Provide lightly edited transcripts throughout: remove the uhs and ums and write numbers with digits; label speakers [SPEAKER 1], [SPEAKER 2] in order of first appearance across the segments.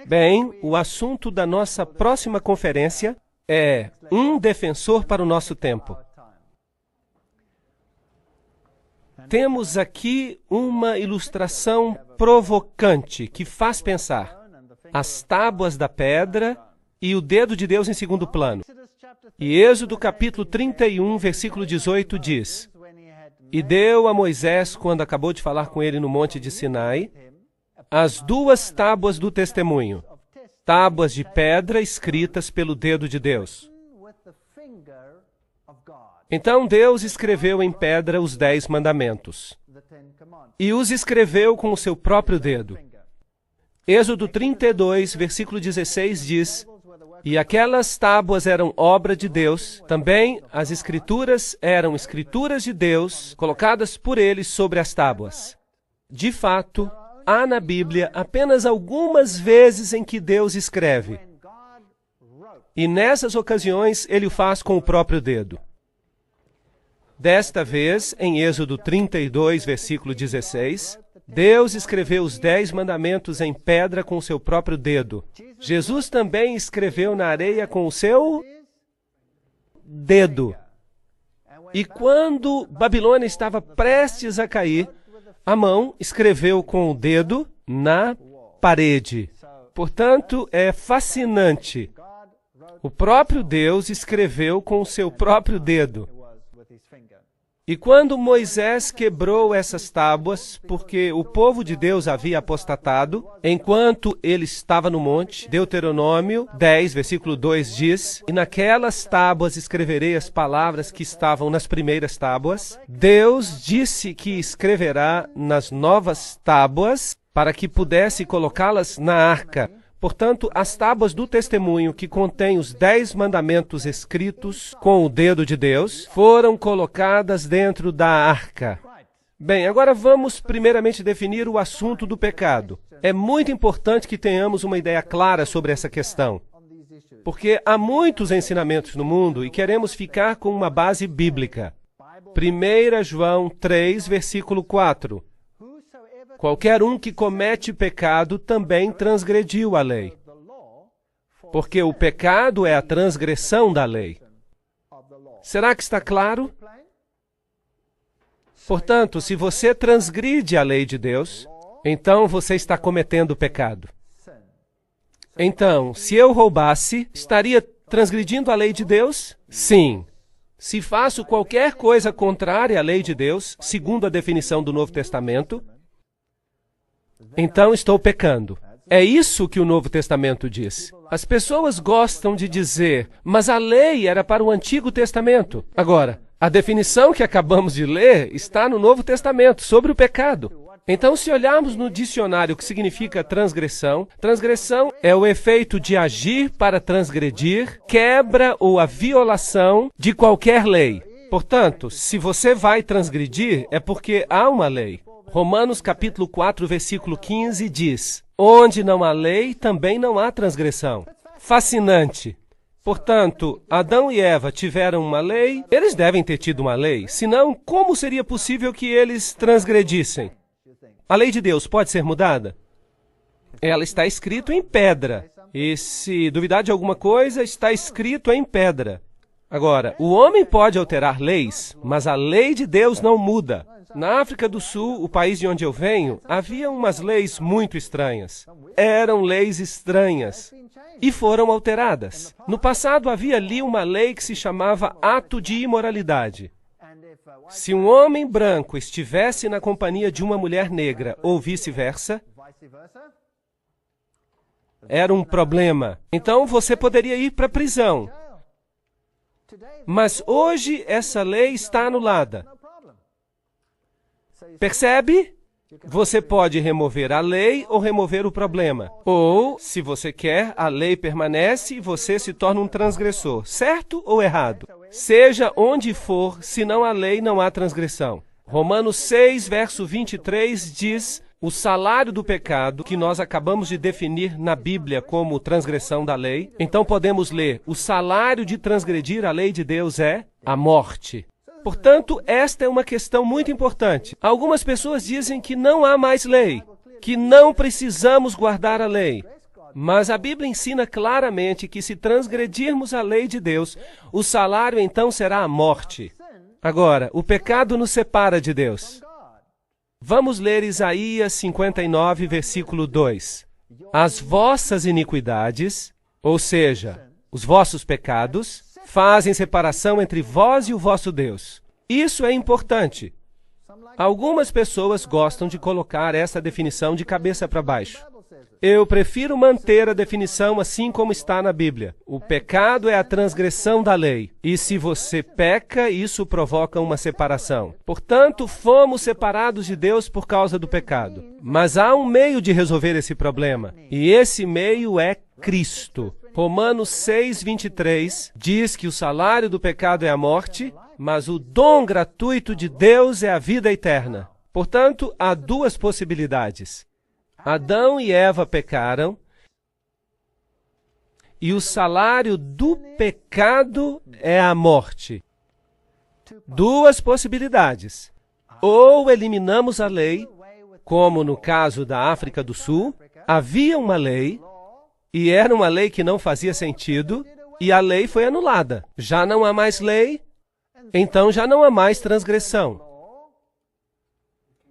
[SPEAKER 1] Bem, o assunto da nossa próxima conferência é um defensor para o nosso tempo. Temos aqui uma ilustração provocante que faz pensar. As tábuas da pedra e o dedo de Deus em segundo plano. E Êxodo capítulo 31, versículo 18 diz: E deu a Moisés, quando acabou de falar com ele no monte de Sinai, as duas tábuas do testemunho, tábuas de pedra escritas pelo dedo de Deus. Então Deus escreveu em pedra os 10 mandamentos, e os escreveu com o seu próprio dedo. Êxodo 32, versículo 16 diz: E aquelas tábuas eram obra de Deus, também as escrituras eram escrituras de Deus, colocadas por ele sobre as tábuas. De fato, há na Bíblia apenas algumas vezes em que Deus escreve. E nessas ocasiões, ele o faz com o próprio dedo. Desta vez, em Êxodo 32, versículo 16, Deus escreveu os 10 mandamentos em pedra com o seu próprio dedo. Jesus também escreveu na areia com o seu dedo. E quando Babilônia estava prestes a cair, Amão escreveu com o dedo na parede. Portanto, é fascinante. O próprio Deus escreveu com o seu próprio dedo. E quando Moisés quebrou essas tábuas, porque o povo de Deus havia apostatado, enquanto ele estava no monte, Deuteronômio 10, versículo 2 diz: E naquelas tábuas escreverei as palavras que estavam nas primeiras tábuas. Deus disse que escreverá nas novas tábuas, para que pudesse colocá-las na arca. Portanto, as tábuas do testemunho que contêm os 10 mandamentos escritos com o dedo de Deus foram colocadas dentro da arca. Bem, agora vamos primeiramente definir o assunto do pecado. É muito importante que tenhamos uma ideia clara sobre essa questão, porque há muitos ensinamentos no mundo e queremos ficar com uma base bíblica. 1 João 3, versículo 4. Qualquer um que comete pecado também transgrediu a lei, porque o pecado é a transgressão da lei. Será que está claro? Portanto, se você transgride a lei de Deus, então você está cometendo pecado. Então, se eu roubasse, estaria transgredindo a lei de Deus? Sim. Se faço qualquer coisa contrária à lei de Deus, segundo a definição do Novo Testamento, então estou pecando. É isso que o Novo Testamento diz. As pessoas gostam de dizer, mas a lei era para o Antigo Testamento. Agora, a definição que acabamos de ler está no Novo Testamento sobre o pecado. Então, se olharmos no dicionário o que significa transgressão, transgressão é o efeito de agir para transgredir, quebra ou a violação de qualquer lei. Portanto, se você vai transgredir, é porque há uma lei. Romanos capítulo 4, versículo 15 diz: Onde não há lei, também não há transgressão. Fascinante. Portanto, Adão e Eva tiveram uma lei, eles devem ter tido uma lei, senão como seria possível que eles transgredissem? A lei de Deus pode ser mudada? Ela está escrita em pedra. E se duvidar de alguma coisa, está escrito em pedra. Agora, o homem pode alterar leis, mas a lei de Deus não muda. Na África do Sul, o país de onde eu venho, havia umas leis muito estranhas. Eram leis estranhas e foram alteradas. No passado havia ali uma lei que se chamava ato de imoralidade. Se um homem branco estivesse na companhia de uma mulher negra ou vice-versa, era um problema. Então você poderia ir para a prisão. Mas hoje essa lei está anulada. Percebe? Você pode remover a lei ou remover o problema. Ou, se você quer, a lei permanece e você se torna um transgressor. Certo ou errado? Seja onde for, senão a lei não há transgressão. Romanos 6, verso 23 diz: o salário do pecado, que nós acabamos de definir na Bíblia como transgressão da lei. Então podemos ler: o salário de transgredir a lei de Deus é a morte. Portanto, esta é uma questão muito importante. Algumas pessoas dizem que não há mais lei, que não precisamos guardar a lei. Mas a Bíblia ensina claramente que se transgredirmos a lei de Deus, o salário então será a morte. Agora, o pecado nos separa de Deus. Vamos ler Isaías 59, versículo 2. As vossas iniquidades, ou seja, os vossos pecados, fazem separação entre vós e o vosso Deus. Isso é importante. Algumas pessoas gostam de colocar essa definição de cabeça para baixo. Eu prefiro manter a definição assim como está na Bíblia. O pecado é a transgressão da lei. E se você peca, isso provoca uma separação. Portanto, fomos separados de Deus por causa do pecado. Mas há um meio de resolver esse problema. E esse meio é Cristo. Romanos 6, 23 diz que o salário do pecado é a morte, mas o dom gratuito de Deus é a vida eterna. Portanto, há duas possibilidades. Adão e Eva pecaram, e o salário do pecado é a morte. Duas possibilidades. Ou eliminamos a lei, como no caso da África do Sul, havia uma lei, e era uma lei que não fazia sentido, e a lei foi anulada. Já não há mais lei, então já não há mais transgressão.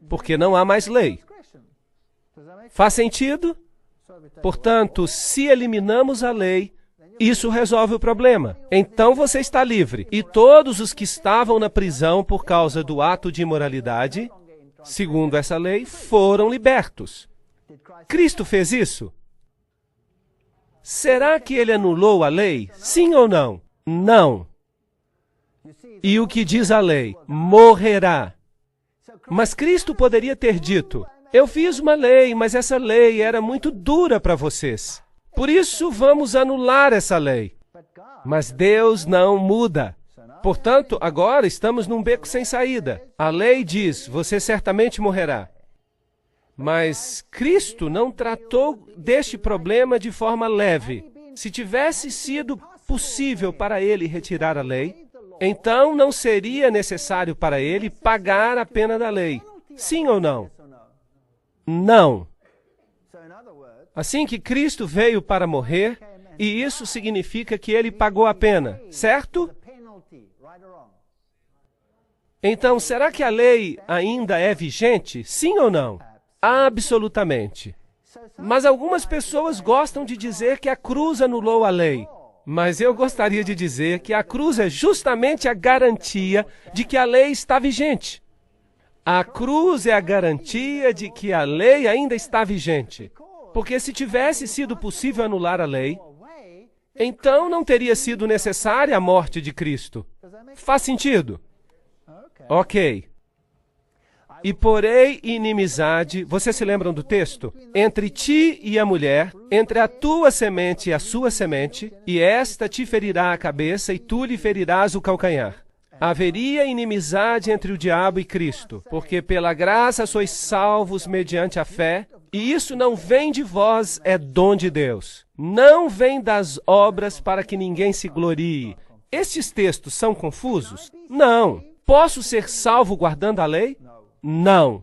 [SPEAKER 1] Porque não há mais lei. Faz sentido? Portanto, se eliminamos a lei, isso resolve o problema. Então você está livre. E todos os que estavam na prisão por causa do ato de imoralidade, segundo essa lei, foram libertos. Cristo fez isso? Será que ele anulou a lei? Sim ou não? Não. E o que diz a lei? Morrerá. Mas Cristo poderia ter dito: eu fiz uma lei, mas essa lei era muito dura para vocês. Por isso, vamos anular essa lei. Mas Deus não muda. Portanto, agora estamos num beco sem saída. A lei diz: você certamente morrerá. Mas Cristo não tratou deste problema de forma leve. Se tivesse sido possível para ele retirar a lei, então não seria necessário para ele pagar a pena da lei. Sim ou não? Não. Assim que Cristo veio para morrer, e isso significa que ele pagou a pena, certo? Então, será que a lei ainda é vigente? Sim ou não? Absolutamente. Mas algumas pessoas gostam de dizer que a cruz anulou a lei. Mas eu gostaria de dizer que a cruz é justamente a garantia de que a lei está vigente. A cruz é a garantia de que a lei ainda está vigente. Porque se tivesse sido possível anular a lei, então não teria sido necessária a morte de Cristo. Faz sentido? Ok. E porei inimizade, vocês se lembram do texto? Entre ti e a mulher, entre a tua semente e a sua semente, e esta te ferirá a cabeça e tu lhe ferirás o calcanhar. Haveria inimizade entre o diabo e Cristo, porque pela graça sois salvos mediante a fé, e isso não vem de vós, é dom de Deus. Não vem das obras para que ninguém se glorie. Estes textos são confusos? Não. Posso ser salvo guardando a lei? Não.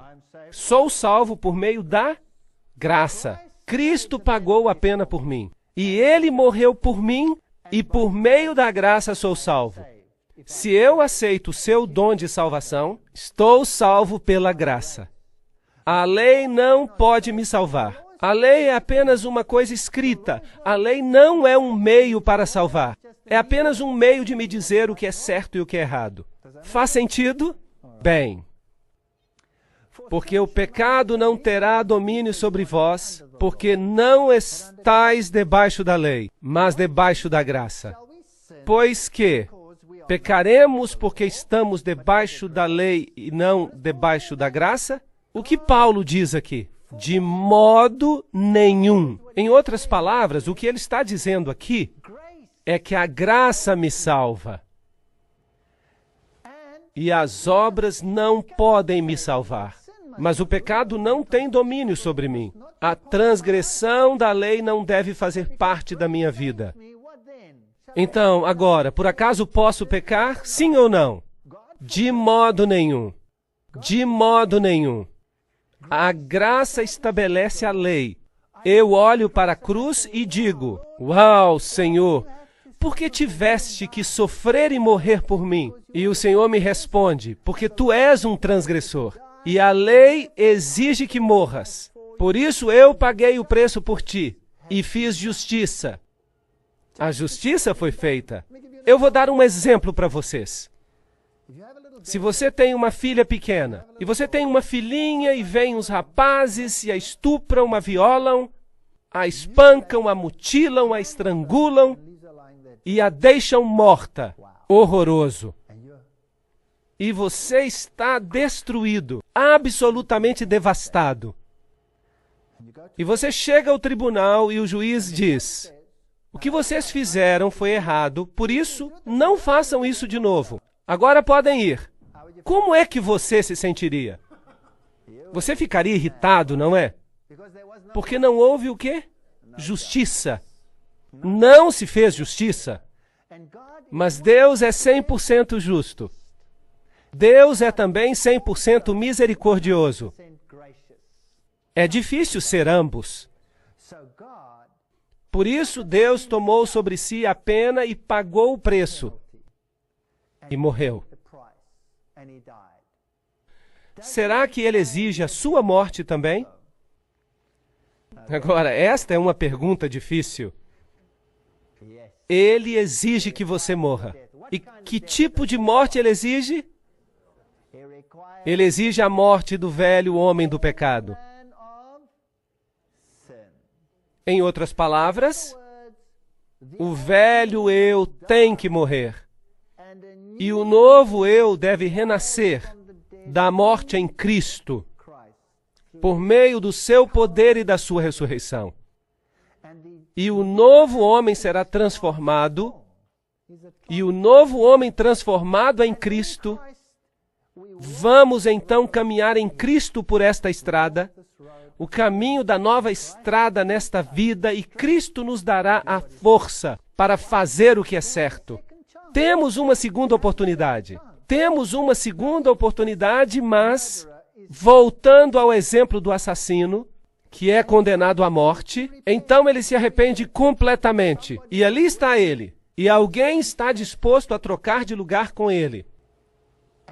[SPEAKER 1] Sou salvo por meio da graça. Cristo pagou a pena por mim. E ele morreu por mim, e por meio da graça sou salvo. Se eu aceito o seu dom de salvação, estou salvo pela graça. A lei não pode me salvar. A lei é apenas uma coisa escrita. A lei não é um meio para salvar. É apenas um meio de me dizer o que é certo e o que é errado. Faz sentido? Bem. Porque o pecado não terá domínio sobre vós, porque não estáis debaixo da lei, mas debaixo da graça. Pois que pecaremos porque estamos debaixo da lei e não debaixo da graça? O que Paulo diz aqui? De modo nenhum. Em outras palavras, o que ele está dizendo aqui é que a graça me salva. E as obras não podem me salvar. Mas o pecado não tem domínio sobre mim. A transgressão da lei não deve fazer parte da minha vida. Então, agora, por acaso posso pecar? Sim ou não? De modo nenhum. De modo nenhum. A graça estabelece a lei. Eu olho para a cruz e digo: uau, Senhor, por que tiveste que sofrer e morrer por mim? E o Senhor me responde: porque tu és um transgressor, e a lei exige que morras. Por isso eu paguei o preço por ti, e fiz justiça. A justiça foi feita. Eu vou dar um exemplo para vocês. Se você tem uma filha pequena, e você tem uma filhinha e vêm uns rapazes e a estupram, a violam, a espancam, a mutilam, a estrangulam e a deixam morta. Horroroso. E você está destruído, absolutamente devastado. E você chega ao tribunal e o juiz diz: o que vocês fizeram foi errado, por isso, não façam isso de novo. Agora podem ir. Como é que você se sentiria? Você ficaria irritado, não é? Porque não houve o quê? Justiça. Não se fez justiça. Mas Deus é 100% justo. Deus é também 100% misericordioso. É difícil ser ambos. Por isso, Deus tomou sobre si a pena e pagou o preço. E morreu. Será que Ele exige a sua morte também? Agora, esta é uma pergunta difícil. Ele exige que você morra. E que tipo de morte Ele exige? Ele exige a morte do velho homem do pecado. Em outras palavras, o velho eu tem que morrer. E o novo eu deve renascer da morte em Cristo, por meio do seu poder e da sua ressurreição. E o novo homem será transformado, e o novo homem transformado em Cristo, vamos então caminhar em Cristo por esta estrada, o caminho da nova estrada nesta vida, e Cristo nos dará a força para fazer o que é certo. Temos uma segunda oportunidade. Temos uma segunda oportunidade, mas, voltando ao exemplo do assassino, que é condenado à morte, então ele se arrepende completamente. E ali está ele. E alguém está disposto a trocar de lugar com ele.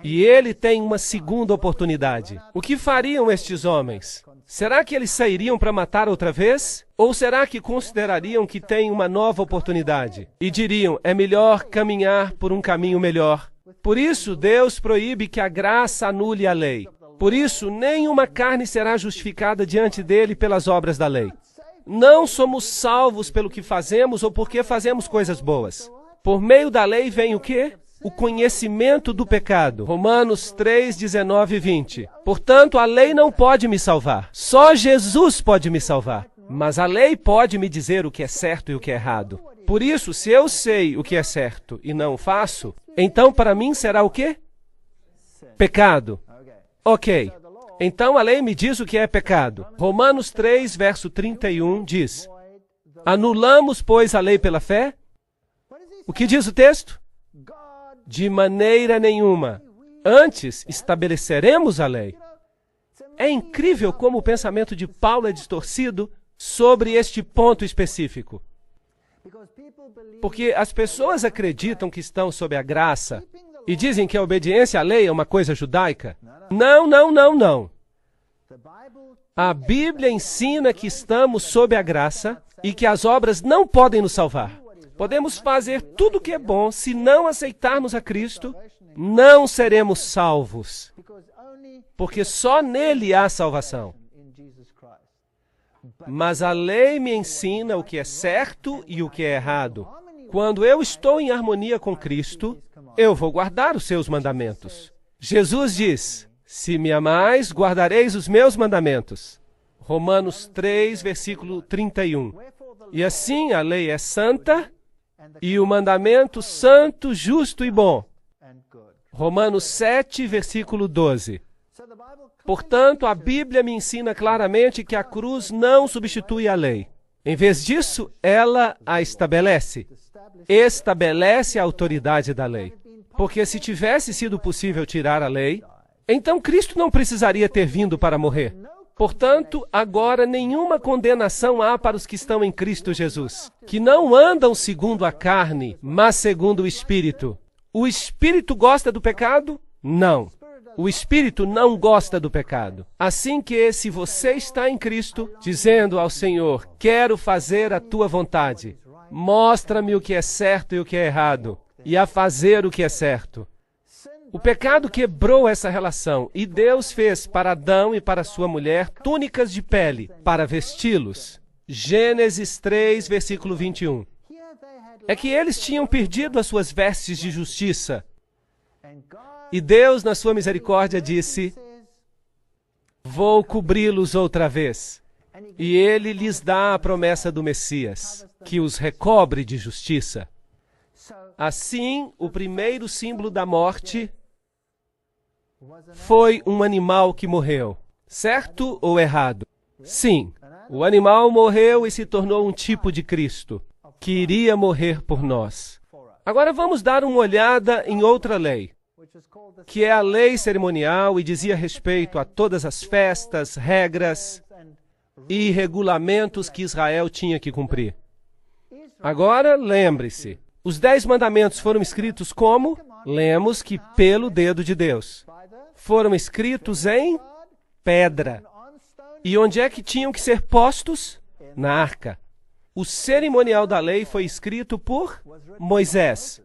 [SPEAKER 1] E ele tem uma segunda oportunidade. O que fariam estes homens? Será que eles sairiam para matar outra vez? Ou será que considerariam que têm uma nova oportunidade? E diriam: é melhor caminhar por um caminho melhor. Por isso, Deus proíbe que a graça anule a lei. Por isso, nenhuma carne será justificada diante dele pelas obras da lei. Não somos salvos pelo que fazemos ou porque fazemos coisas boas. Por meio da lei vem o quê? O conhecimento do pecado. Romanos 3, 19 e 20. Portanto, a lei não pode me salvar. Só Jesus pode me salvar. Mas a lei pode me dizer o que é certo e o que é errado. Por isso, se eu sei o que é certo e não faço, então para mim será o quê? Pecado. Ok. Então a lei me diz o que é pecado. Romanos 3, verso 31 diz: anulamos, pois, a lei pela fé? O que diz o texto? De maneira nenhuma. Antes, estabeleceremos a lei. É incrível como o pensamento de Paulo é distorcido sobre este ponto específico. Porque as pessoas acreditam que estão sob a graça e dizem que a obediência à lei é uma coisa judaica. Não, não, não, não. A Bíblia ensina que estamos sob a graça e que as obras não podem nos salvar. Podemos fazer tudo o que é bom, se não aceitarmos a Cristo, não seremos salvos. Porque só nele há salvação. Mas a lei me ensina o que é certo e o que é errado. Quando eu estou em harmonia com Cristo, eu vou guardar os seus mandamentos. Jesus diz: se me amais, guardareis os meus mandamentos. Romanos 3, versículo 31. E assim a lei é santa e o mandamento santo, justo e bom. Romanos 7, versículo 12. Portanto, a Bíblia me ensina claramente que a cruz não substitui a lei. Em vez disso, ela a estabelece. Estabelece a autoridade da lei. Porque se tivesse sido possível tirar a lei, então Cristo não precisaria ter vindo para morrer. Portanto, agora nenhuma condenação há para os que estão em Cristo Jesus, que não andam segundo a carne, mas segundo o Espírito. O Espírito gosta do pecado? Não. O Espírito não gosta do pecado. Assim que, se você está em Cristo, dizendo ao Senhor, quero fazer a tua vontade, mostra-me o que é certo e o que é errado, e a fazer o que é certo. O pecado quebrou essa relação, e Deus fez para Adão e para sua mulher túnicas de pele, para vesti-los. Gênesis 3, versículo 21. É que eles tinham perdido as suas vestes de justiça. E Deus, na sua misericórdia, disse, vou cobri-los outra vez. E Ele lhes dá a promessa do Messias, que os recobre de justiça. Assim, o primeiro símbolo da morte foi um animal que morreu. Certo ou errado? Sim, o animal morreu e se tornou um tipo de Cristo, que iria morrer por nós. Agora vamos dar uma olhada em outra lei, que é a lei cerimonial e dizia respeito a todas as festas, regras e regulamentos que Israel tinha que cumprir. Agora, lembre-se, os 10 mandamentos foram escritos como? Lemos que pelo dedo de Deus. Foram escritos em pedra. E onde é que tinham que ser postos? Na arca. O cerimonial da lei foi escrito por Moisés.